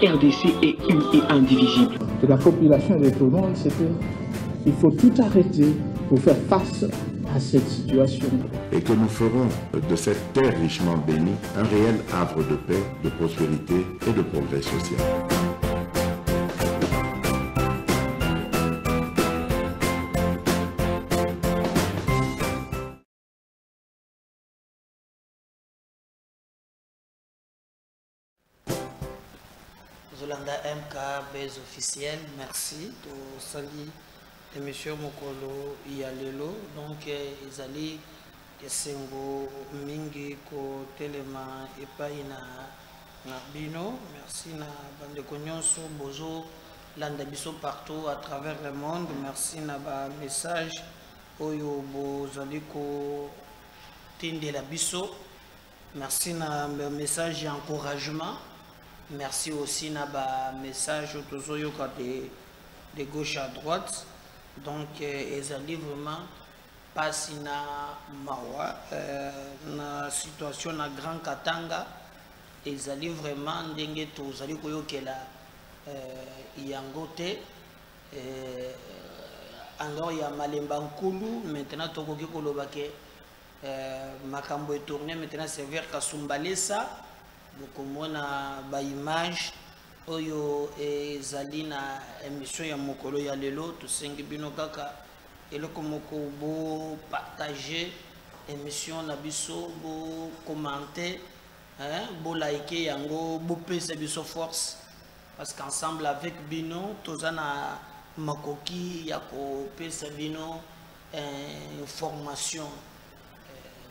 RDC est une et indivisible. Et la population de tout le monde, c'est qu'il faut tout arrêter pour faire face à cette situation. Et que nous ferons de cette terre richement bénie un réel havre de paix, de prospérité et de progrès social. Zolanda MK base officielle, merci to sali émission mokolo ya lelo donc ezali esengo mingi ko telema epai na bino, merci na bandeko nyonso bozo landa biso partout à travers le monde, merci na ba message oyo bozali ko tindela biso, merci na message d'encouragement. Merci aussi na ba message tozoyoka de gauche à droite. Donc ezali vraiment pasi na mawa na situation na Grand Katanga ezali vraiment ndenge tozali koyokela yango te alors ya Malemba Nkulu maintenant tokoki koloba ke makambo etourné maintenant c'est vers Kasumbalesa. Bokomona ba image oyo ezali na émission ya mokolo ya lelo tosengi bino kaka eloko moko bo partager émission na biso bo commenter bo liker yango bo pesa biso force parce qu'ensemble avec bino tozana makoki ya ko pesa bino information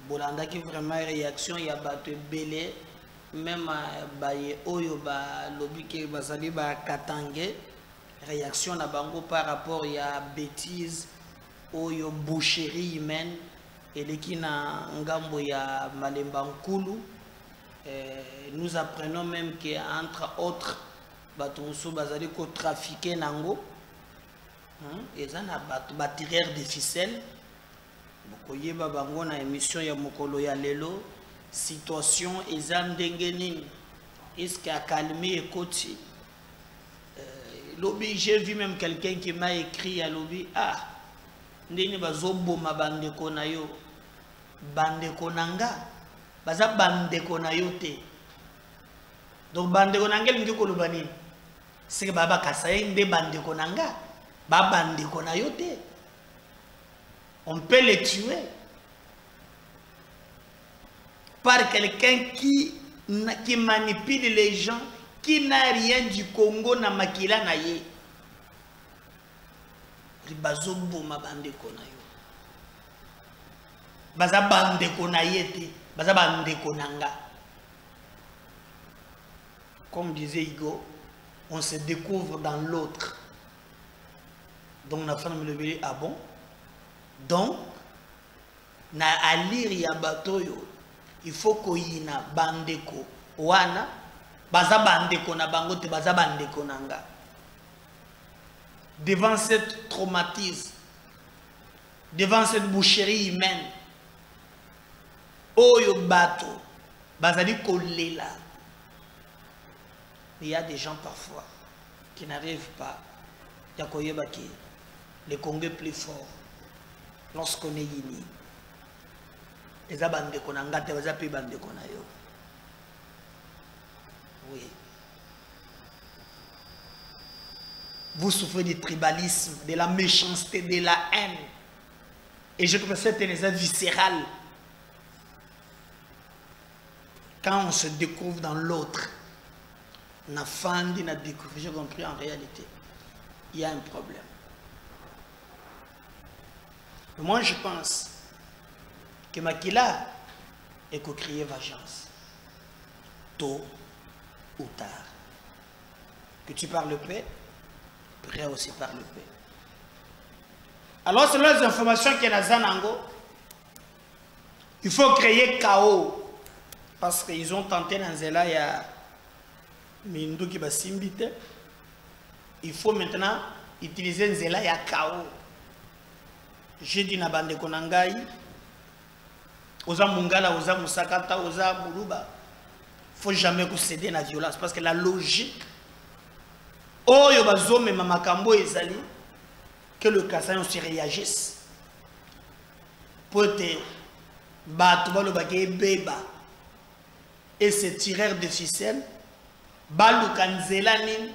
bolanda ki vraiment réaction ya bato belé même baye oyo ba lobike bazali ba katange réaction na bango par rapport ya bêtise oyo boucherie humaine eleki na ngambo ya Malemba Nkulu. Nous apprenons même que entre autres batonso bazali ko trafiquer nango ezana ba tireur de ficelle bokoyeba bango na émission ya mokolo ya lelo. Situation exandengeni est-ce qu'il a calmé et coaché lobby, j'ai vu même quelqu'un qui m'a écrit à lobby ndeni bazobo mabandeko na yo bandeko nanga baza bandeko na yo te donc bandeko nanga lingi ko loba nini c'est que baba kasaye nde bandeko nanga ba bandeko na yo te on peut les tuer par quelqu'un qui manipule les gens, qui n'a rien du Congo na makila na ye. Ribazobo ma bande konayo. Baza bande konayete, baza bande konanga. Comme disait Hugo, on se découvre dans l'autre. Donc na femme le dit ah bon. Donc na alir ya batoyo. Il faut qu'il y ait bandeko wana baza bandeko na bango te baza bandeko nanga. Devant cette traumatisme, devant cette boucherie humaine, oyo bato bazali kolela. Il y a des gens parfois qui n'arrivent pas. Yakoyeba ki le Congo est plus fort lorsqu'on est uni. Les abandés qu'on a gâté, les appels bandés qu'on a eu. Oui. Vous souffrez du tribalisme, de la méchanceté, de la haine. Et je trouve que c'est une viscérale. Quand on se découvre dans l'autre, on a fandi, on a découvert, j'ai compris en réalité, il y a un problème. Mais moi je pense que Makila est co-créé vengeance. Tôt ou tard. Que tu parles paix, prêt aussi parle paix. Alors selon les informations qu'il y a dans Zanango, il faut créer chaos. Parce qu'ils ont tenté dans Zela, il y a Mindu qui va s'imbiter. Il faut maintenant utiliser Zela, il y a chaos. J'ai dit na bande konangai. Oza Mungala, Oza Musakata, Oza Mourouba. Il ne faut jamais céder à la violence. Parce que la logique Oyo bazome mamakambo ezali que le Kassayon se réagisse. Pour te battre le bagay beba et ces tireurs de ficelle balu kanzelani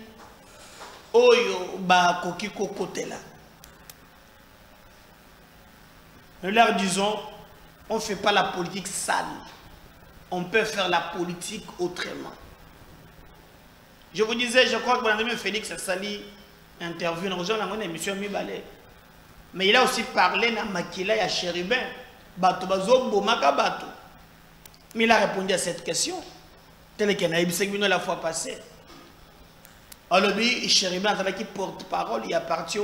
oyo ba koki kokotela. Nous leur disons, on ne fait pas la politique sale. On peut faire la politique autrement. Je vous disais, je crois que Mme Félix a sali interview dans une émission Mibale. Mais il a aussi parlé dans Makila et à Chérubin. Mais il a répondu à cette question. Tel qu'il a dit la fois passée. Alors, Chérubin, qui porte-parole, il a parti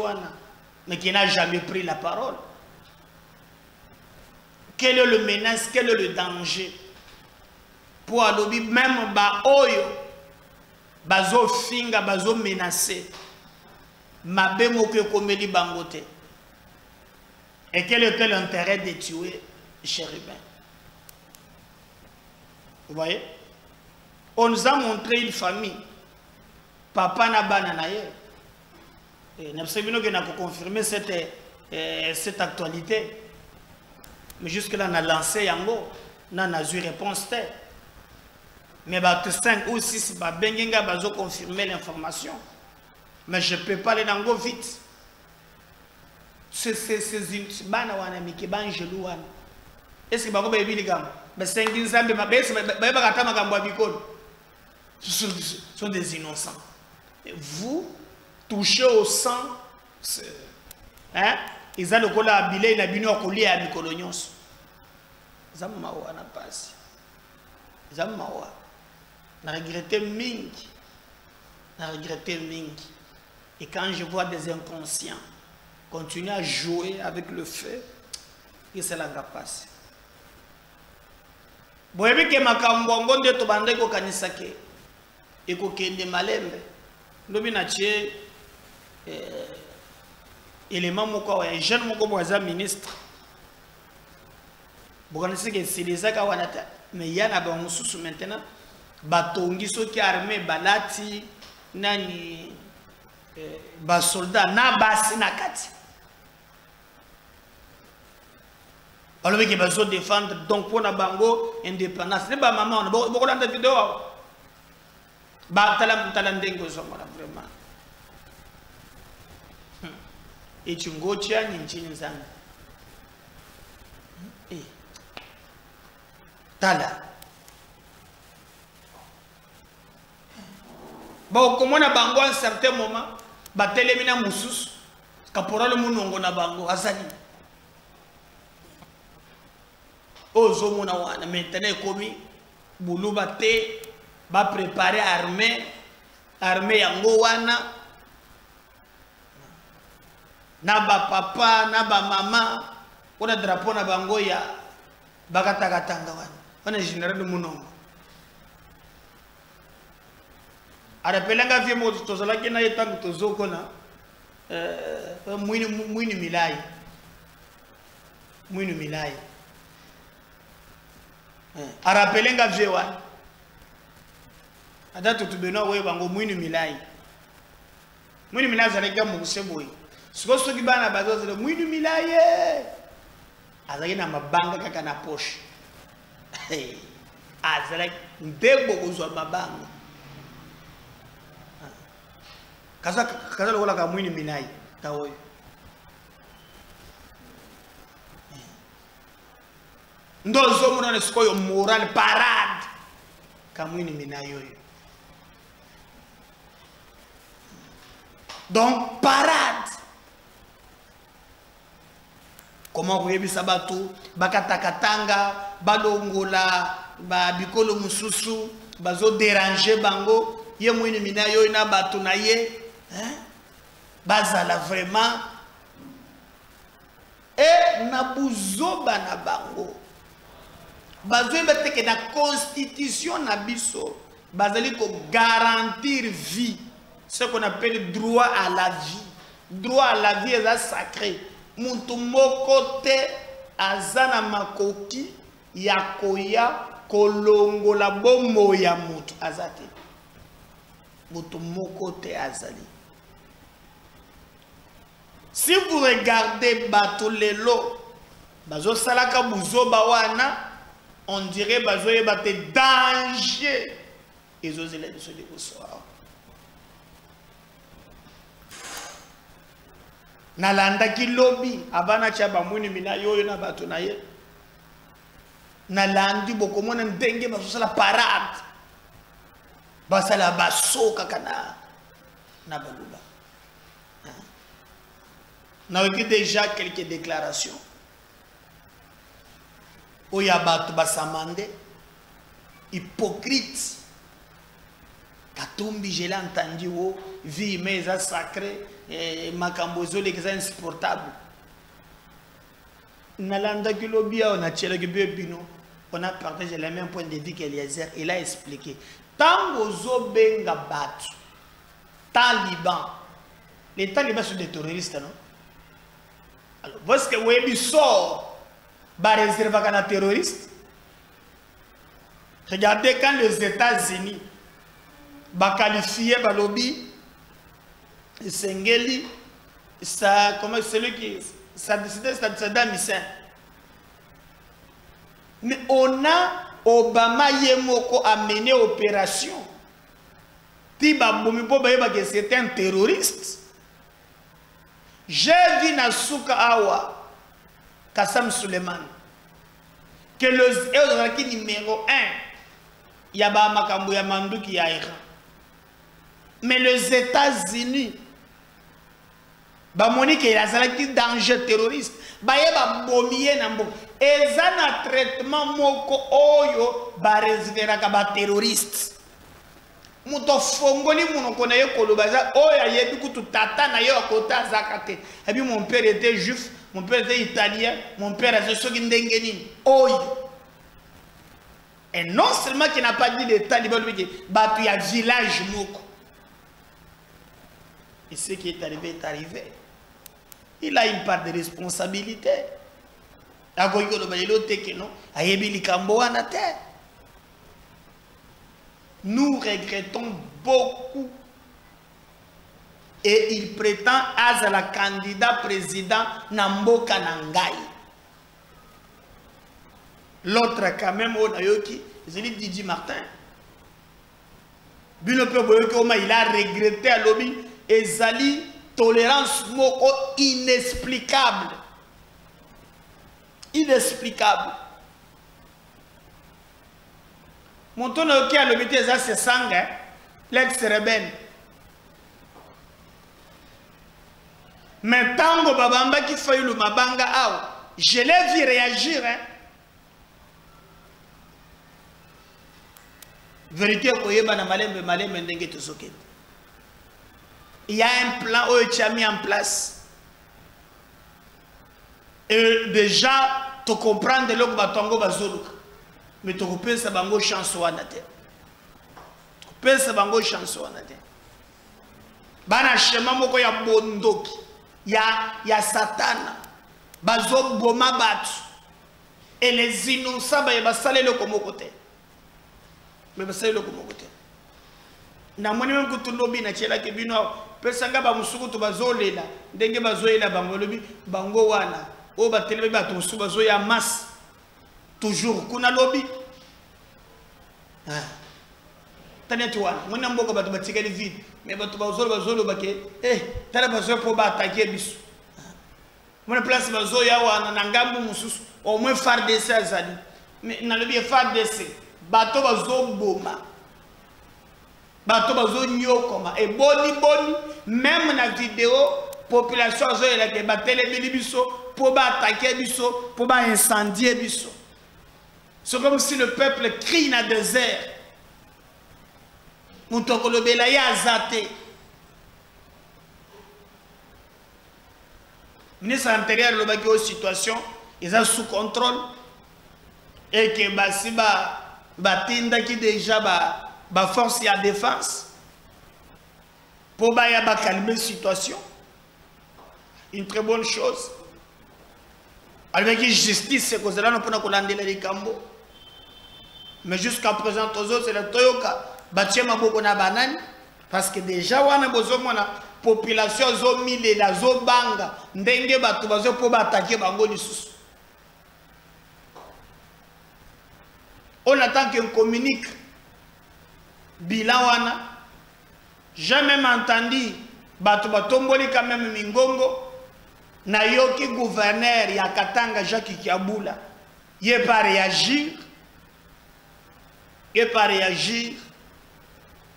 mais qui n'a jamais pris la parole. Quelle est le menace, quel est le danger? Pour alobi même ba oyo bazo finga bazo menacé mabe moko komeli bangote. Et quel était l'intérêt de tuer Chérubin? Vous voyez? On nous a montré une famille. Papa n'a pas naye. Et nous avons confirmé cette actualité. Mais jusque-là, on a lancé Yango. On a eu réponse. Mais 5 ou 6, Bengenga bazo confirmer l'information. Mais je ne peux pas aller dans go vite. C'est bana wana miki banjelu wana. Est-ce que bako ba yebili gam? Mais 5 nzambe ba bese ba ba kata makambo abikolo. Ce sont des innocents. Et vous touchez au sang, hein? Ils ont le col à billet, ils ont bino collier à bicolonios. Zamawa na passe. Zamawa. Na regretté mingi. Na regretté mingi. Et quand je vois des inconscients continuer à jouer avec le feu, et c'est la passe. Bon, et que ma kambongo de tobande ko kanisake. Et ko kende malembe. Lobi na tie élément moko wa jeune moko boza ministre. Bokanisi que c'est les aka wanata mais yana ba mususu maintenant batongi soki armée balati nani ba soldat na basi na kati. Alors que bazo défendre donc pour na bango indépendance. Ne ba maman on boko landa vidéo. Ba talandengo zo vraiment. Et tu ngotia nchini nzangu. Tala. Bon, comme on a bango à un certain moment, ba telemina musus, caporal munongo na bango azali. Ozo mona wana maintenant komi buluba te ba préparer armée yango wana. Na ba papa, na ba mama, on a drapeau na bango ya bakatakatanga wana. On est général de Mounongo. A rappelanga vie mo tozala kina yetangu tozoko na mwini milai. Mwini milai. A rappelanga vie wana. Adatu tubeno we bango mwini milai. Mwini milai zaleka mu kuseboyi. Siko soki bana bazoze le mwini milaye. Azaki na mabanga kaka na poche. Azalaki ndebo kozwa mabanga. Kaza lokola ka mwini minayi taoyo. Ndozo mona ne sikoyo moral parade. Ka mwini minayi yoyo. Donc parade. Comment vous voyez ça bateau, bakatakatanga, balongola, ba bikolo mususu, bazo déranger bango, ye mwini mina yo na bato na ye, hein? Bazala vraiment et na buzoba na bango. Bazo beteke na constitution na biso, bazali ko garantir vie, ce qu'on appelle droit à la vie. Droit à la vie est sacré. Muntu moko te azana makoki ya koya kolongola bombo ya mutu azate. Motomoko te azali. Si vous regardez Batolelo, Bazo Salaka Bouzo Bawana, on dirait Bazo Yebate danger. Ils osent les décider au soir. Nalanda ki lobby, abana chaba muni mina yoyo na bato na ye. Nalandi bokomona ndenge Bazo Sala parade. Basala baso kakana na baluba. Nous avons déjà quelques déclarations. Oyabat basamande, hypocrite. Katumbi, je l'ai entendu, vie mais sacré, makambozo les insupportable. Nalanda kilobia on a tiré que bino, on a partagé le même point de vue qu'Eliezer. Il a expliqué. Tant aux benga batu, Taliban, les talibans sont des terroristes, non? Alors, parce que Webi sort, bah réserve à un terroriste. Regardez quand les États-Unis bah qualifié bah lobby, Sengeli, ça comment celui qui ça décidé Saddam Hussein. Mais on a Obama Yemoko a mené opération. Tiba Bomipo Baeba que c'était un terroriste. J'ai vu Nasuka Awa, Kassam Suleiman, que le numéro 1, il y a Makambu Yamandu qui a Iran. Mais les États-Unis, Monique il a un danger terroriste. Bayeba bomie nambo. Ezana traitement moko oyo ba réserver ka terroriste. Muto fongoli monokona ye kolobaza oya yebi kutu tata na yo kota zakate. Et mon père était juif, mon père était italien, mon père a soki ndengeni. Oyo. Et non seulement qu'il n'a pas dit des talibans lui bah il y a village moko. Et ce qui est arrivé est arrivé. Il a une part de responsabilité. Nous regrettons beaucoup. Et il prétend à la candidat président Namboka Nangai. L'autre quand même, c'est Didi Martin. Il a regretté à l'objet et Zali. Tolérance moko inexplicable. Inexplicable. Mon ton qui a le métier c'est sang, l'ex-rebelle. Mais tango babamba qui fait le mabanga, je l'ai vu réagir. Vérité, il y a un plan qui a mis en place. Et déjà, tu comprends de l'eau batongo bazoluka. Mais tu peux sa bango chance ou anate. Tu peux sa bango chance ou anate. Bana shema moko ya bondoki. Ya satana. Bazo boma batu. Et les innocents ba sale le comme côté. Mais ba sale le comme côté. Na moni même que tu lobi na chela ke bino pesanga ba musuku to bazolela ndenge bazoela bango lobi bango wana o ba telebe ba to su bazoya mas toujours kuna lobi tane tu wana mona mboka ba to batikali vide mais ba to bazolo ba ke tala bazoya po ba attaquer biso mona place bazoya wana na ngambu mususu au moins FARDC azali mais na lobi FARDC ba to bazoboma bato bazo nyokoma et boni même na vidéo population zo ela ke batele biso pour ba attaquer biso pour ba incendier biso. C'est comme si le peuple crie dans le désert. Moutoko lobela ya azate. Ministre intérieur lobaki aux situations ils sont sous contrôle et que basi batinda qui déjà ba force et à défense pour calmer la situation. Une très bonne chose. Avec la justice, c'est que cela nous peut coller les cambo. Mais jusqu'à présent, c'est le Toyoka. Batia maboko na banane. Parce que déjà, wana bozomona population zo mille la zo banga ndenge batu bazo po attaquer bango lisusu. On attend qu'on communique bilan wana. Jamais entendu batu batomboli quand même mingongo na yoki gouverneur ya Katanga Jacques Kiabula. Il pas réagir. Il pas réagir.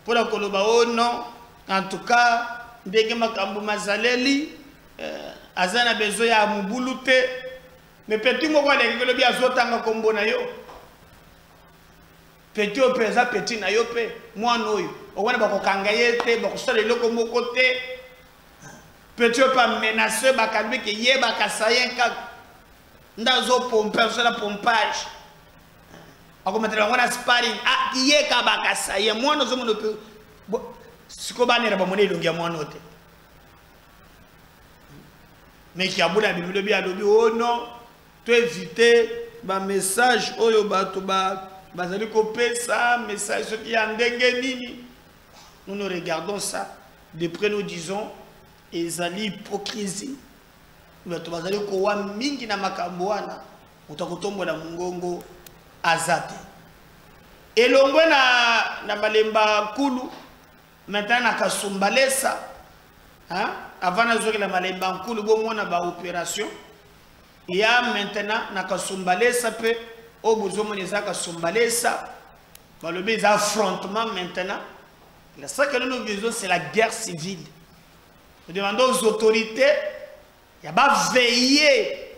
Pour la Koloba, oh non, en tout cas, dès que Makambu Mazaleli, Azana besoin de Mubulute, mais petit mot, les gens bien zotanga kombo na yo. Petit au pesa, petit na yo pe, moi noyo. Au moins, bako kangayete, bako sale loko mo côté. Petit au pas menacé, bakalbi que yé bakasayen kak. Ndazo pomper, c'est la pompage. On va mettre sparring ah qui est kabakasa ya moi nous sommes le peu siko banera ba monnaie longia moi note mais qui a boula bibi bien lobi oh non tu éviter ba message oyo bato ba bazali copier ça message ce qui en ndenge nini nous regardons ça de près nous disons ezali hypocrisie bato bazali ko wa mingi na makambo wana utakotombola mungongo azate elongwe na malemba nkulu maintenant na kasumbalesa hein avant na zoki la malemba nkulu bomona ba opération ya maintenant na kasumbalesa pe obuzomoniza kasumbalesa balobi les affrontements maintenant ça que nous visons c'est la guerre civile. Nous demandons aux autorités il va veiller.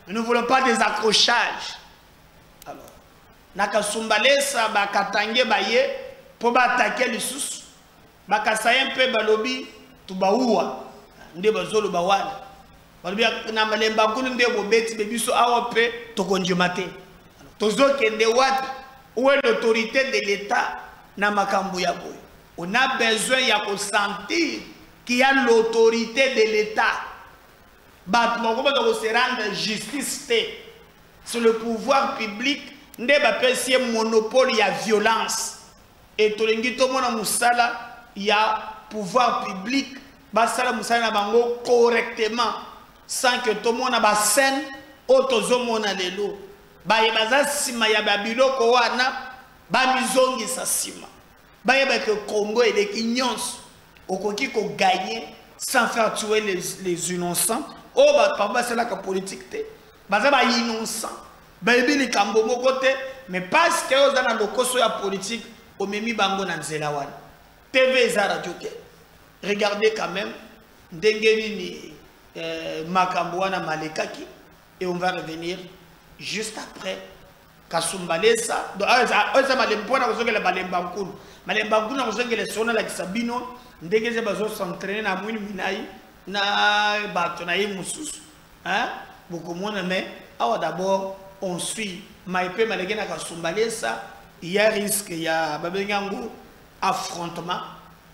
Nous ne voulons pas des accrochages. Alors, nakasumbalesa bakatange baye po batake lisusu bakasaye mpe balobi tubaua nde bazolo bawala balobi na malemba nkulu nde bobeti bebiso awa pe tokonjima te tozokende wapi où est l'autorité de l'État na makambo ya boye. On a besoin ya ko sentir qu'il y a l'autorité de l'État battement comment on se rendre justice sur le pouvoir public nde bapesi monopole ya violence et tolingi to mona musala ya pouvoir public basala musala na bango correctement sans que to mona ba scène otozo mona lelo baye baza sima ya babiloko wana ba mizongi sa sima baye ba que Congo et les nyons okoki ko gagner sans faire tuer les innocents. Oh, bah, c'est là que politique te. Baza ba innocent. Baby li kambo moko te, mais parce que aux dans le koso ya politique, au memi bango na nzela wana. TV za radio te. Regardez quand même ndengeni ni makambo wana malekaki et on va revenir juste après kasumbalesa. Donc ça malempo na kozongela malemba nkulu. Malemba nkulu na kozongela sona la kisabino ndengeze bazo s'entraîner na mwini minai. Na bato na mususu hein beaucoup moins mais awa d'abord on suit maipe malege na kasumbalesa il y a risque ya babengango affrontement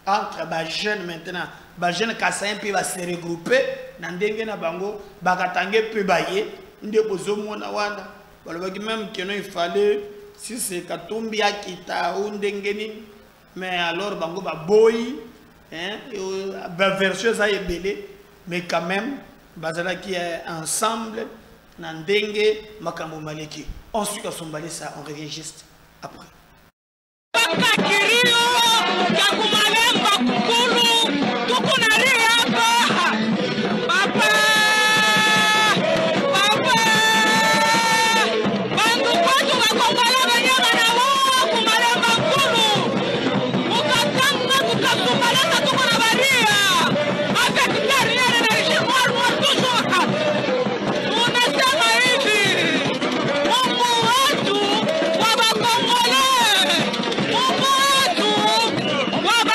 entre ba jeunes maintenant ba jeunes kasa mpe va se regrouper na ndenge na bango bakatange pe baye nde bozomona wana balobaki même que non il fallait si c'est katumbi akita ou ndenge nini mais alors bango ba boy hein version ça est belé mais quand même bazala qui est ensemble nandenge makambo maleki ensuite on s'emballe ça on revient juste après Wow.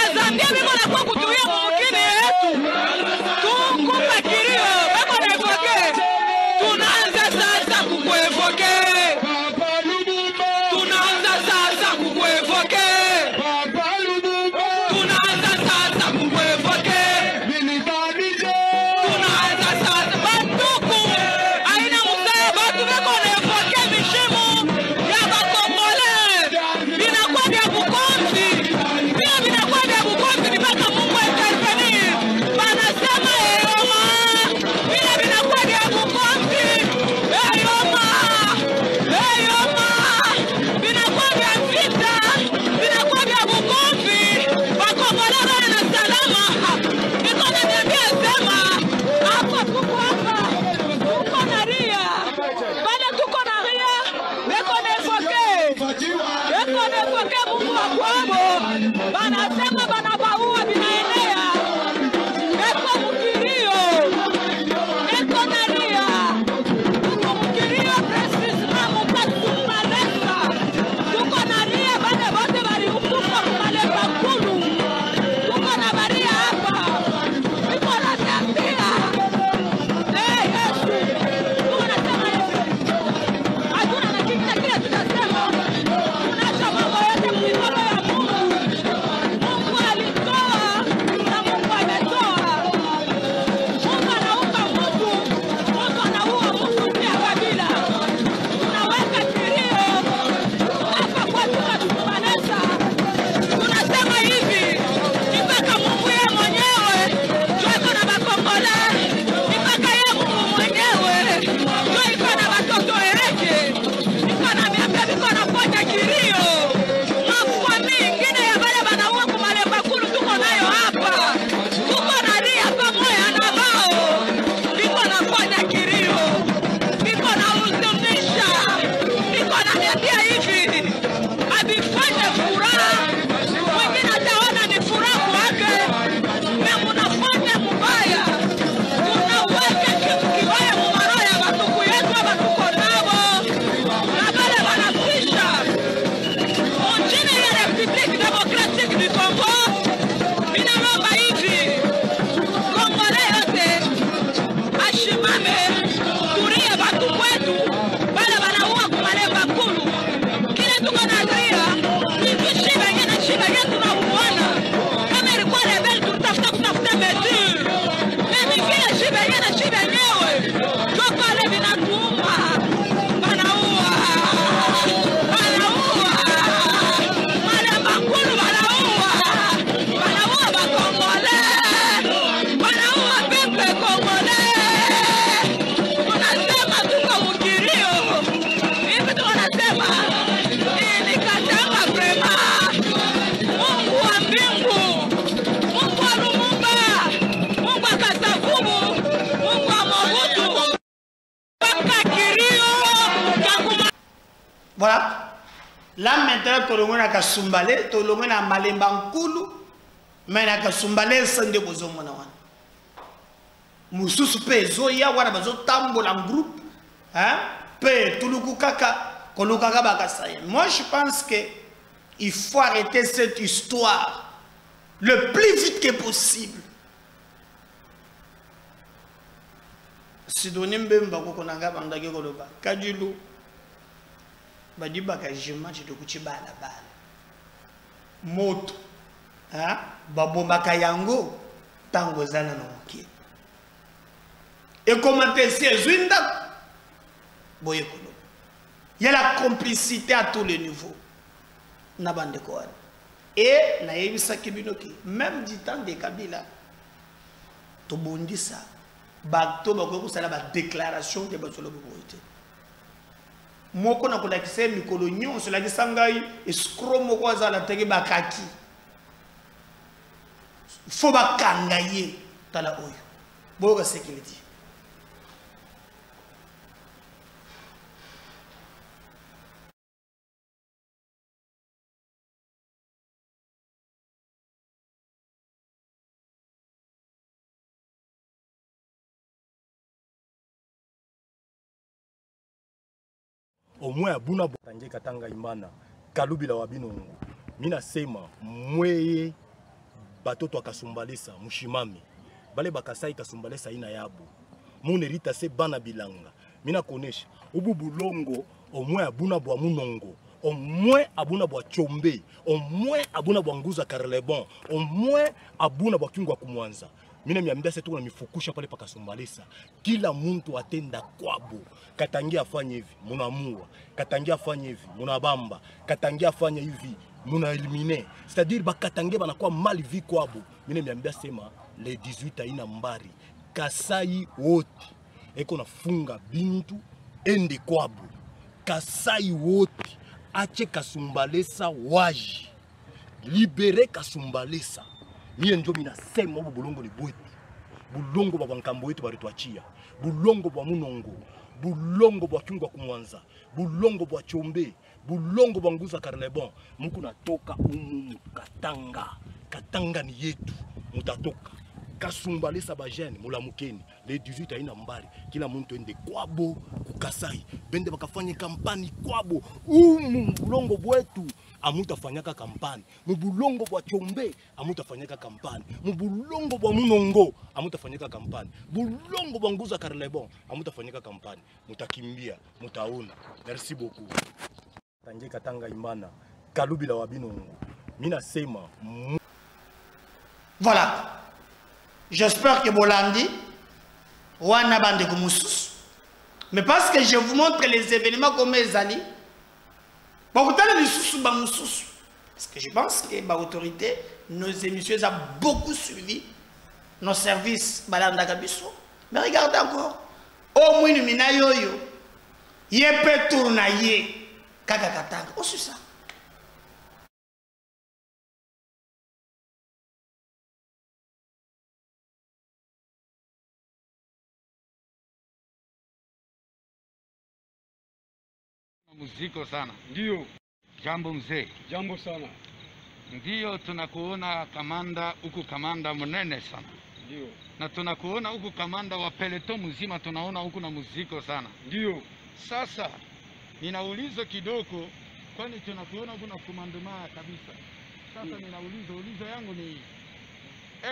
Tala tolongo na Kasumbale, tolongo na Malemba Nkulu, mais na Kasumbale sande bozo mona wana. Mususu pe zoya wana bazo tambola en groupe, hein? Pe tuluku kaka kolukaka bakasaya. Moi je pense que il faut arrêter cette histoire le plus vite que possible. Sidonim Mbemba kokonanga bandage koloba. Kadulu badiba ka jima chitokuchi bala bala. Moto hein babomba kayango tango zana na mokie. Et commenter ces zwinda boye kolo. Il y a la complicité à tous les niveaux. Na bande ko wana. Et na yebisa kibinoki même du temps de Kabila to bondisa bato bako sala ba déclaration de batolo boboité. Moko na kola kise mikolo nyonso la kisangai escroc moko azala teke bakaki. Faut bakangaye tala oyo. Boga sécurité. Au moins abuna botange katanga imana kalubila wabinongo mina sema mweye batoto akasumbalesa mushimami bale bakasai kasumbalesa ina yabo mune rita se bana bilanga mina konesha ubu bulongo au moins abuna bwa munongo au moins abuna bwa chombe au moins abuna bwa nguza karlebon au moins abuna bwa kingwa kumwanza mina miambia setu na mifukusha pale pakasumbalesa kila muntu atenda kwabo katangia afanye hivi munamua katangia afanye hivi munabamba katangia afanye hivi muna eliminer c'est-à-dire bakatangia banakuwa mal vi kwabo mina miambia sema le 18 aina mbari Kasai wote eko nafunga bintu ende kwabo Kasai wote ache kasumbalesa waji libere kasumbalesa. Mie njo minasema ubu bulongo ni bwetu. Bulongo bwa nkambo wetu barituachia. Bulongo bwa munongo. Bulongo bwa kingwa kumwanza. Bulongo bwa chombe. Bulongo bwa nguza karlebon. Muku natoka Katanga. Katanga ni yetu. Mutatoka. Kasumbalesa bajene mulamukeni. Le 18 aina mbari. Kila muntu ende kwabo kukasai. Bende bakafanye kampani kwabo. Bulongo bwetu. Amutafanyaka kampani. Mubulongo bwa chombe amutafanyaka kampani. Mubulongo bwa munongo amutafanyaka kampani. Bulongo bwa nguza karlebon amutafanyaka kampani. Mutakimbia, mutaona. Merci beaucoup. Tange katanga imana kalubila wabinongo. Mina sema voilà. J'espère que Bolandi wana bande kumusus. Mais parce que je vous montre les événements comme ils allaient. Parce que je pense que l'autorité, nos émissions ont beaucoup suivi nos services. Mais regardez encore. Au moins, nous avons peut tourner Kakakatang. Oh, c'est ça. Muziko sana. Ndio. Jambo mzee. Jambo sana. Ndio tunakuona kamanda huku, kamanda mnene sana. Ndio. Na tunakuona huku kamanda wa peleto mzima, tunaona huku na muziko sana. Ndio. Sasa ninaulizo kidogo, kwani tunakuona huku na komandoma kabisa. Sasa ulizo yangu ni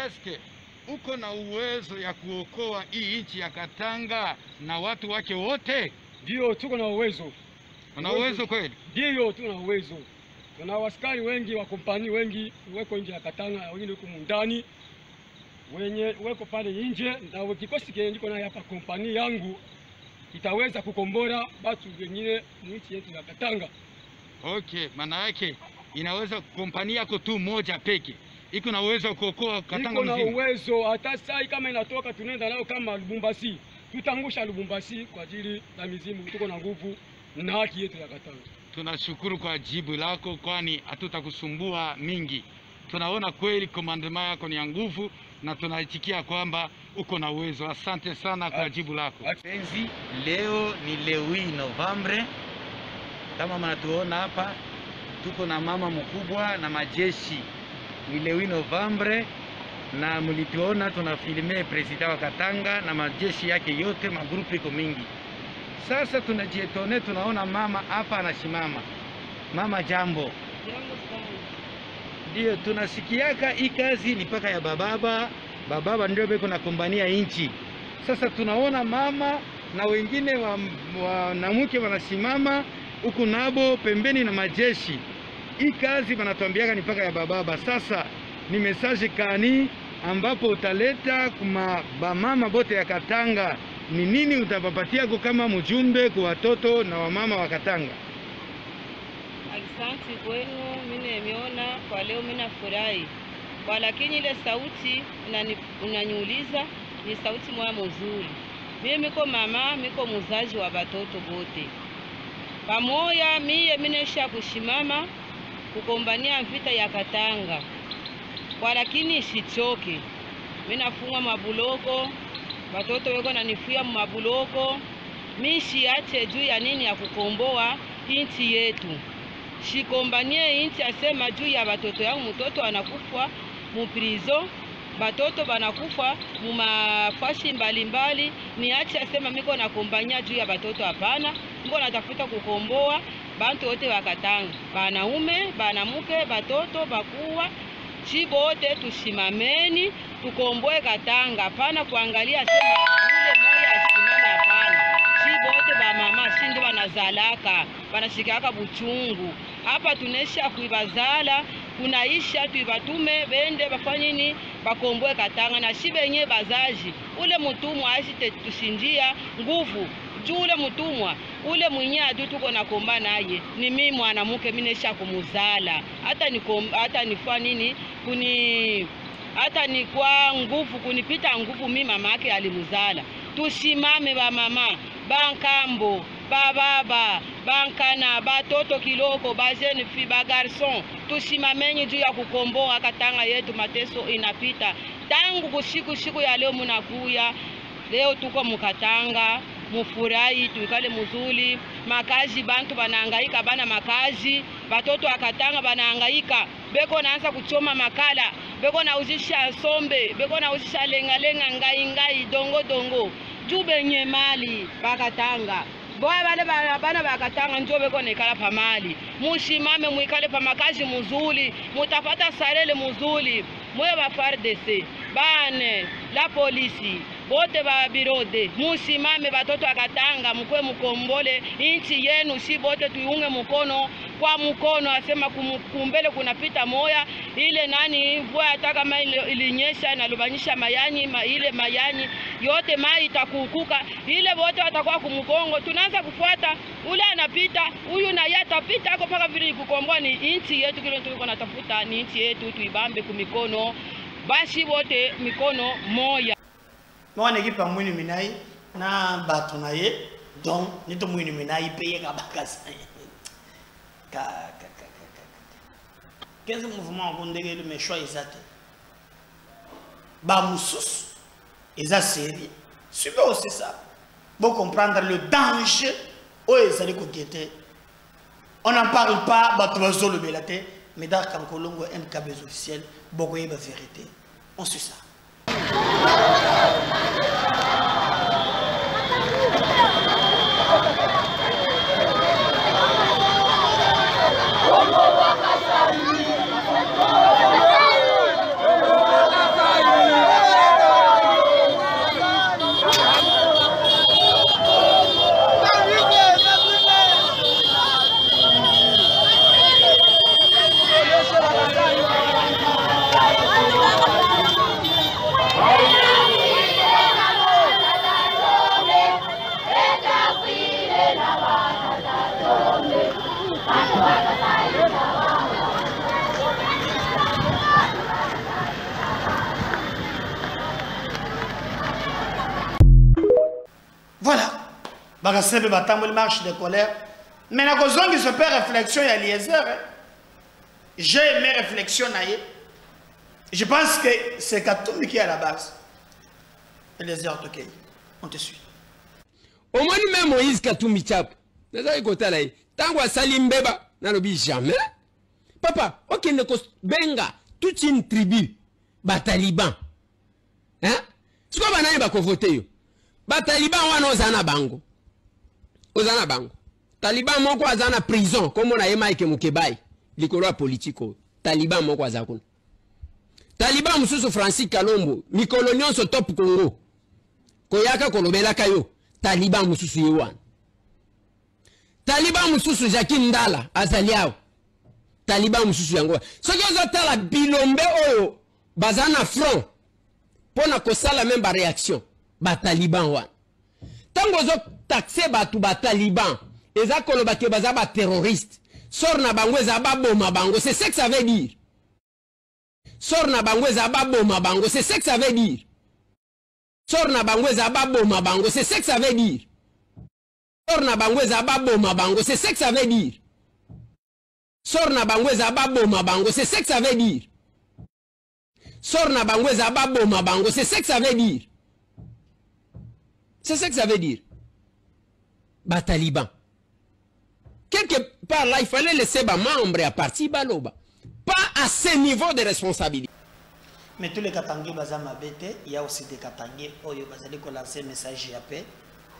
eske uko na uwezo ya kuokoa hii nchi ya Katanga na watu wake wote? Ndio, tuko na uwezo. Una uwezo kweli? Ndio, tuna uwezo. Tuna waskari wengi wa kompani wengi weko nje ya Katanga, wengine huko ndani. Wenye weko pale nje na kikosi kile ndiko na hapa kompani yangu itaweza kukombora watu wengine nchi yetu ya Katanga. Okay, maana yake inaweza kompani yako tu moja peke iko na uwezo kuokoa Katanga mzima? Iko na uwezo, hata sai kama inatoka tunaenda nao kama Lubumbashi. Tutangusha Lubumbashi kwa ajili ya mizimu, tuko na nguvu na haki yetu ya Katanga. Tunashukuru kwa jibu lako, kwani hatutakusumbua mingi. Tunaona kweli komandema yako ni ya nguvu na tunaitikia kwamba uko na uwezo. Asante sana kwa jibu lako. Leo ni le 8 Novembre. Kama mnatuona hapa tuko na mama mkubwa na majeshi ile 8 Novembre, na mlituona tunafilme president wa Katanga na majeshi yake yote, magrupu iko mingi. Sasa tunajietone, tunaona mama hapa anasimama. Mama jambo. Ndio tunasikiaka hii kazi ni paka ya bababa ndio beko na kombania inchi. Sasa tunaona mama na wengine wanamke wanasimama huku nabo pembeni na majeshi. Hii kazi wanatuambiaka ni paka ya bababa. Sasa ni message kani ambapo utaleta kuma bamama bote ya Katanga? Ni nini utapapatia kama mjumbe kwa watoto na wamama wa Katanga? Asante kwenu, mimi nimeona kwa leo, mimi nafurahi. Kwa lakini ile sauti unaniuliza ni sauti moja mzuri. Mimi niko mama, niko mzazi wa watoto wote. Pamoja mimi nisha kushimama kukombania vita ya Katanga. Kwa lakini sichoke. Mimi nafunga mabuloko, watoto weko nanifia mabuloko. Mimi siache juu ya nini ya kukomboa inchi yetu. Shikombanie inchi asema juu ya watoto yangu, mtoto anakufa mu prison, watoto banakufa mu mafashi mbalimbali. Niache asema miko nakombania juu ya watoto, hapana. Mko natafuta kukomboa bantu wote wa Katanga, banaume, banamuke, watoto, bakuwa, chibo wote tushimameni tukomboe Katanga, hapana kuangalia asema ule moja asimame, hapana. Chibo wote ba mama shindi wanazalaka, wanashikaka buchungu. Hapa tunesha kuibazala, kunaisha tuibatume bende bafanye nini bakomboe Katanga, na shibenye bazaji ule mutumwa ashite tushinjia nguvu juu ule mutumwa ule mwinyadu tuko nakomba naye ni mimi mwanamke, mimi nesha kumuzala hata nifua nini kuni hata ni kwa nguvu kunipita nguvu, mimi mama yake alimuzala. Tusimame ba mama, bankambo, bababa, bankana, batoto kiloko, ba jeune fille, ba garçon, tusimamenye juu ya kukomboa Katanga yetu. Mateso inapita tangu kusiku ya leo, munakuya leo tuko mukatanga, mufurahi, tuikale muzuli. Makazi bantu banahangaika, bana makazi, batoto wa Katanga banahangaika, beko naanza kuchoma makala, beko nauzisha sombe, beko nauzisha lenga ngai dongo jube nye mali bakatanga. Boya bana bakatanga njo beko nekala pa mali. Mushimame muikale pa makazi muzuli, mutapata sarele muzuli. Mwe ba FARDC, bane la polisi, bote ba birode, musimame batoto wa Katanga, mkwe mukombole inchi yenu. Si bote tuiunge mkono kwa mkono, asema kumbele kunapita moya ile nani mvua hata kama ilinyesha na lubanyisha mayanyi ile mayanyi yote mai itakukuka ile bote watakuwa kumkongo. Tunaanza kufuata ule anapita huyu na yatapita hapo paka vile kukomboa ni inchi yetu. Kile tuko natafuta ni inchi yetu, tuibambe kumikono basi wote mikono moya. Mwana kipa mwini minai na batu na ye donc nito mwini minai peye kabakasa Qu'est-ce mouvement qu'on dégueule le méchois exact ba moussous eza série super aussi ça pour comprendre le danger où ils allaient côté. On n'en parle pas batu bazo le belate mais dans Kankolongo MKB officiel beaucoup est la vérité. On suit ça. Voilà. Bagasebe batambo le marche de colère. Mais la cause qui se fait réflexion il y a Eliezer. J'ai mes réflexions naïe. Je pense que c'est Katumbi qui est à la base. Eliezer Tokei. On te suit. Au moins même Moïse Katumbi chap. Naza ikota là. Tango asali mbeba na lobi jamais. Papa, ok, ne benga toute une tribu, Taliban. Hein? C'est quoi banani ba voter yo? Taliban wana ozana bango. Ozana bango. Taliban moko azana prison comme on a yema ike mukebai. Likolo politiko. Taliban moko azakuna. Taliban mususu Francis Kalombo, mikolo nyonso top Congo. Koyaka kolobela kayo. Taliban mususu yewan. Taliban mususu Jacques Ndala azaliao. Taliban mususu yango. Soki ozotala bilombe oyo bazana front pona kosala même ba réaction ba Taliban wan. Tango zo taxe batu ba Taliban eza koloba ke baza ba terroriste. Sor na bango eza ba boma bango, c'est ce que ça veut dire. Sor na bango eza ba boma bango, c'est ce que ça veut dire. Sor na bango eza ba boma bango, c'est ce que ça veut dire. Sor na bango eza ba boma bango, c'est ce que ça veut dire. Sor na bango eza ba boma bango, c'est ce que ça veut dire. Sor na bango eza ba boma bango, c'est ce que ça veut dire. C'est ce que ça veut dire. Ba Taliban. Quelque part là, il fallait laisser ba membre à partir baloba. Pas à ce niveau de responsabilité. Mais tous les Katangais bazama bête, il y a aussi des Katangais oyo bazali ko lancer message ya paix.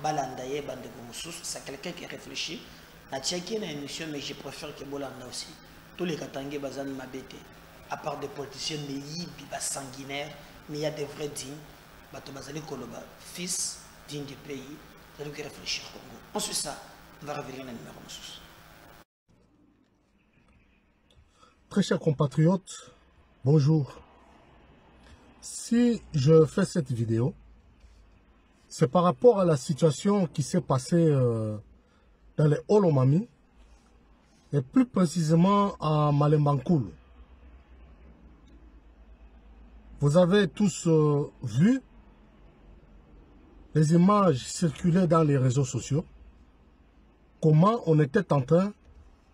Balandaye bande mususu, c'est quelqu'un qui réfléchit. Na tchaki na émission mais je préfère que bolanda aussi. Tous les Katangais bazama bête. À part des politiciens mais yibi ba sanguinaires, mais il y a des vrais dignes. Bato bazali koloba fils digne du pays, c'est lui qui réfléchit au Congo. Ensuite ça, on va revenir dans le numéro mususu. Très chers compatriotes, bonjour. Si je fais cette vidéo, c'est par rapport à la situation qui s'est passée dans les Olomami, et plus précisément à Malembankulu. Vous avez tous vu les images circulaient dans les réseaux sociaux, comment on était en train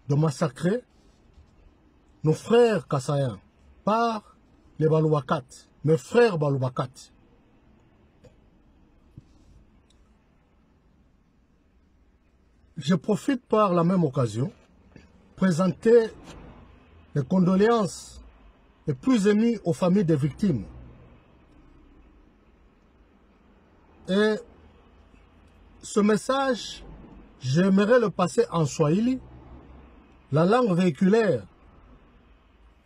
de massacrer nos frères Kassaïens par les Balouakat, mes frères Balouakat. Je profite par la même occasion présenter les condoléances les plus émues aux familles des victimes. Et ce message, j'aimerais le passer en Swahili, la langue véhiculaire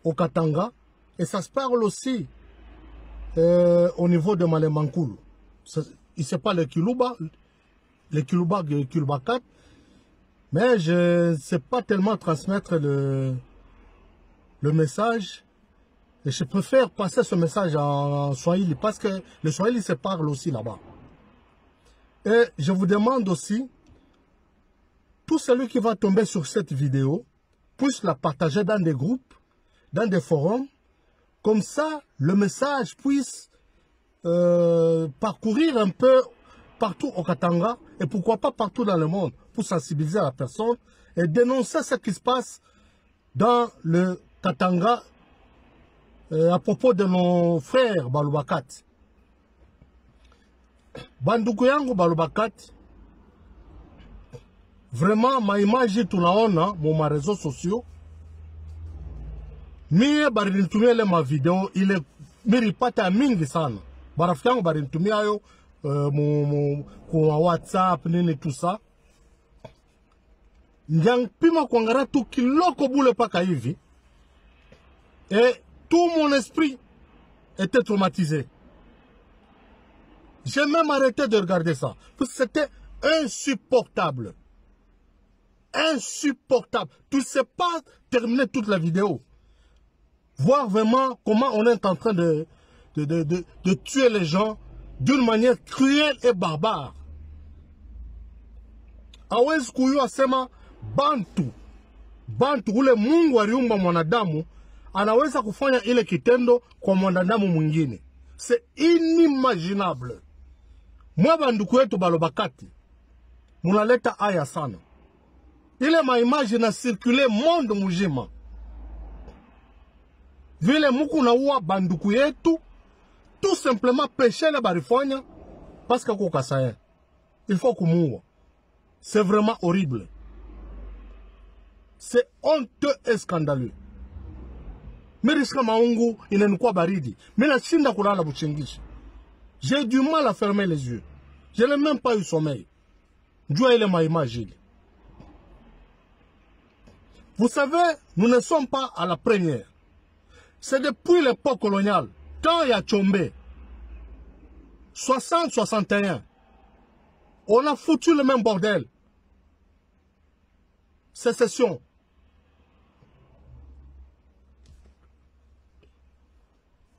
au Katanga, et ça se parle aussi au niveau de Malembankulu. Il ne pas le Kiluba, le Kiluba 4, mais je ne sais pas tellement transmettre le message. Et je préfère passer ce message en Swahili, parce que le Swahili se parle aussi là-bas. Et je vous demande aussi, tout celui qui va tomber sur cette vidéo, puisse la partager dans des groupes, dans des forums, comme ça, le message puisse parcourir un peu partout au Katanga, et pourquoi pas partout dans le monde, pour sensibiliser la personne et dénoncer ce qui se passe dans le Katanga à propos de nos frères Balouakat. Banduku yangu Balouakat, vraiment ma image tunaona mon réseaux sociaux, mie barinitumia ile ma video ile miripata mingi sana. Barafiki yangu barinitumia yo kwa WhatsApp nini tout ça. Njang pima kuangara tu kiloko bule paka hivi. Et tout mon esprit était traumatisé. J'ai même arrêté de regarder ça. Parce que c'était insupportable. Insupportable. Tu ne sais pas terminer toute la vidéo. Voir vraiment comment on est en train de tuer les gens d'une manière cruelle et barbare. Awezi kuyu asema Bantu. Bantu ule Mungu aliumba mwanadamu anaweza kufanya ile kitendo kwa mwanadamu mwingine. C'est inimaginable. Mwa banduku yetu Balobakati munaleta aya sana. Ile maimage na circuler monde mujima. Vile muku na uwa banduku yetu, tout simplement péché le barifanya parce que Kassaïen. Il faut kumuwa. C'est vraiment horrible. C'est honteux et scandaleux. Merishka maungu inanukua baridi. Mina shinda kulala buchengisha. J'ai du mal à fermer les yeux. Je n'ai même pas eu sommeil. Dieu il est ma image. Vous savez, nous ne sommes pas à la première. C'est depuis l'époque coloniale, quand il y a Tchombe, 60-61, on a foutu le même bordel. Sécession.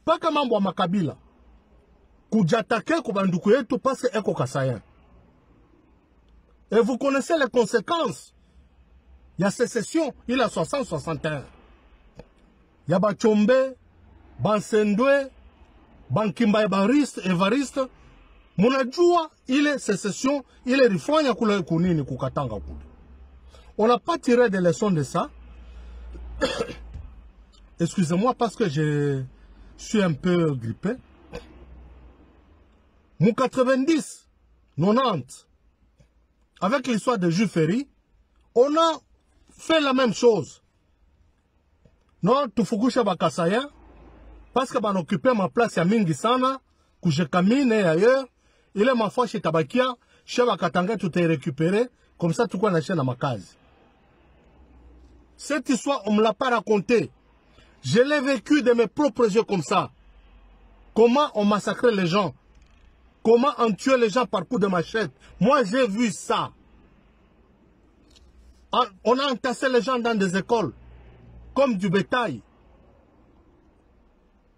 Pas comme un Makabila. Koudjatake Koubanduku yetu parce que Eko Kasayen. Et vous connaissez les conséquences. Il y a sécession, il y a 60-61. Il y a Bachombe, Bansendwe, Bankimba Evariste. Monadjoua, il est sécession, il est rifanya kula kunini kukatanga kule. On n'a pas tiré des leçons de ça. Excusez-moi parce que je suis un peu grippé. Mon 90, 90, avec l'histoire de Jules Ferry, on a fait la même chose. Non, Tufukusha Bakasaya, parce que on occupé ma place à Mingisana, que je camine et ailleurs, il est ma foi chez Tabakia, chez Bakatanga, tout est récupéré, comme ça tout quoi la chaîne à ma case. Cette histoire, on ne me l'a pas racontée. Je l'ai vécu de mes propres yeux comme ça. Comment on massacrait les gens. Comment on tuait les gens par coup de machette. Moi, j'ai vu ça. On a entassé les gens dans des écoles, comme du bétail.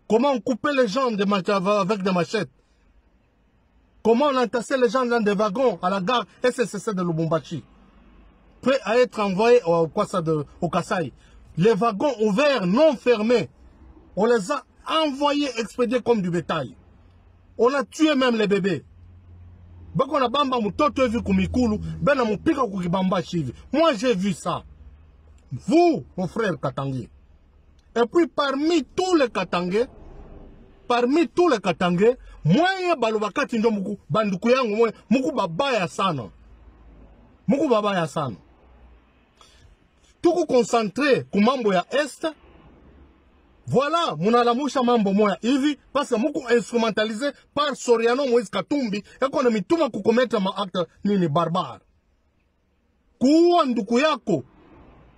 Comment on coupait les gens avec des machettes. Comment on entassait les gens dans des wagons à la gare SSC de Lubumbashi. Prêts à être envoyés au Kasaï. Les wagons ouverts, non fermés. On les a envoyés, expédiés comme du bétail. On a tué même les bébés. Moi j'ai vu ça. Vous, mon frère Katangé. Et puis parmi tous les Katangés, moi balobakati ndo muku banduku yangu muku babaya sana. Muku babaya sana. Tuku concentré ku mambo ya Est. Voilà, munalamusha mambo moya hivi parce que muku instrumentalisé par Soriano Moïse Katumbi et qu'on a mis tout ma commettre ma acte nini barbare. Kuua nduku yako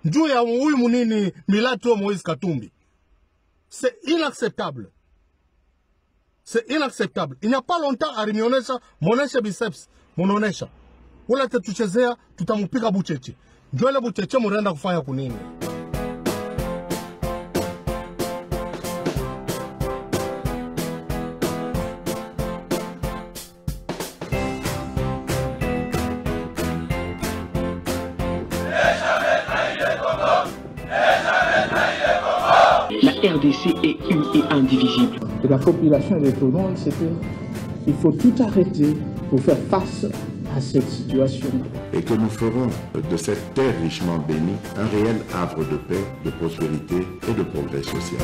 njuu ya huyu munini Milato Moïse Katumbi. C'est inacceptable. C'est inacceptable. Il n'y a pas longtemps à Rimionesha, monesha biceps, mononesha. Ula tetuchezea, tutamupika bucheche. Njwele bucheche murenda kufanya kunini. La RDC est une et indivisible. Et la population de Tonon, c'était il faut tout arrêter pour faire face à cette situation. Et que nous ferons de cette terre richement bénie un réel havre de paix, de prospérité et de progrès social.